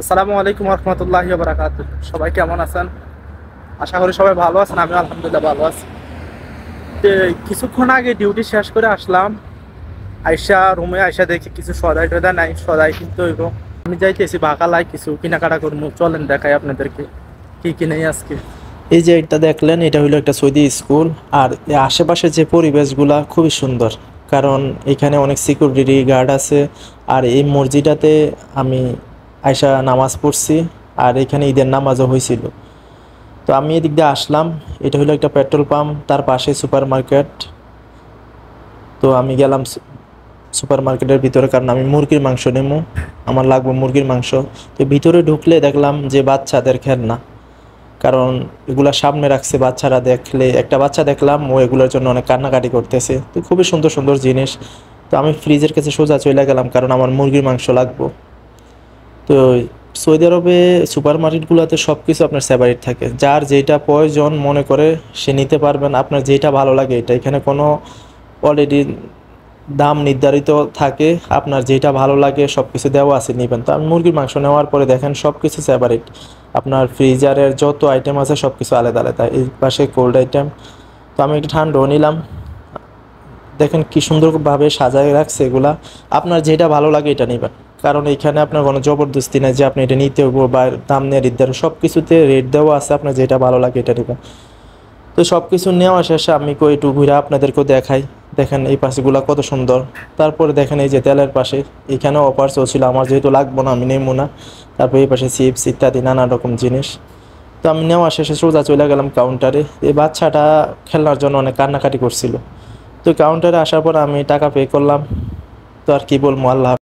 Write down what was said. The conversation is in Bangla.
আসসালামু আলাইকুম রহমতুল্লাহি ওয়া বারাকাতুহু। সবাই কেমন আছেন? আশা করি সবাই ভালো আছেন। আমি আলহামদুলিল্লাহ ভালো আছি। তো কিছুক্ষণ আগে ডিউটি শেষ করে আসলাম। আইসা রুমে আইসা দেখি কিছু সদাই টদাই নাই, সদাই কিনতে হইব। আমি যাইতেছি বাকালায় কিছু কেনাকাটা করবো, চলেন দেখাই আপনাদেরকে কি কিনে আজকে। এই যে এটা দেখলেন, এটা হলো একটা সৌদি স্কুল। আর এর আশেপাশে যে পরিবেশগুলা খুবই সুন্দর, কারণ এখানে অনেক সিকিউরিটি গার্ড আছে। আর এই মসজিদাতে আমি আয়সা নামাজ পড়ছি, আর এখানে ঈদের নামাজও হয়েছিল। তো আমি এদিক দিয়ে আসলাম। এটা হলো একটা পেট্রোল পাম্প, তার পাশে সুপার মার্কেট। তো আমি গেলাম সুপার মার্কেটের ভিতরে, কারণ আমি মুরগির মাংস নেবো, আমার লাগবে মুরগির মাংস। তো ভিতরে ঢুকলে দেখলাম যে বাচ্চাদের খেলনা, কারণ এগুলা সামনে রাখছে, বাচ্চারা দেখলে, একটা বাচ্চা দেখলাম ও এগুলোর জন্য অনেক কান্নাকাটি করতেছে। তো খুবই সুন্দর সুন্দর জিনিস। তো আমি ফ্রিজের কাছে সোজা চলে গেলাম, কারণ আমার মুরগির মাংস লাগবে। তো সৌদি আরবে সুপার মার্কেটগুলোতে সব কিছু আপনার সেপারেট থাকে, যার যেটা প্রয়োজন মনে করে সে নিতে পারবেন, আপনার যেটা ভালো লাগে এটা। এখানে কোনো অলরেডি দাম নির্ধারিত থাকে, আপনার যেটা ভালো লাগে সব কিছু দেওয়া আছে, নেবেন। তো আমি মুরগির মাংস নেওয়ার পরে দেখেন সব কিছু সেপারেট, আপনার ফ্রিজারের যত আইটেম আছে সব কিছু আলাদা আলাদা। এই পাশে কোল্ড আইটেম। তো আমি একটু ঠান্ডাও নিলাম। দেখেন কি সুন্দরভাবে সাজায় রাখছে এগুলা। আপনার যেটা ভালো লাগে এটা নেবেন, কারণ এখানে আপনার কোনো জবরদস্তি নেই যে আপনি এটা নিতে হবো বা দাম নিয়ে নির্ধারণ, সব কিছুতে রেট দেওয়া আছে, আপনার যেটা ভালো লাগে এটা নেবেন। তো সব কিছু নেওয়া শেষে আমি কই একটু ঘুরে আপনাদেরকেও দেখাই। দেখেন এই পাশেগুলা কত সুন্দর। তারপরে দেখেন এই যে তেলের পাশে, এখানেও অফার চলছিল, আমার যেহেতু লাগবো না আমি নেবো না। তারপর এই পাশে চিপস ইত্যাদি নানা রকম জিনিস। তো আমি নেওয়া শেষে সোজা চলে গেলাম কাউন্টারে। এই বাচ্চাটা খেলনার জন্য অনেক কান্নাকাটি করছিল। তো কাউন্টারে আসার পর আমি টাকা পে করলাম। তো আর কি বলবো, আল্লাহ।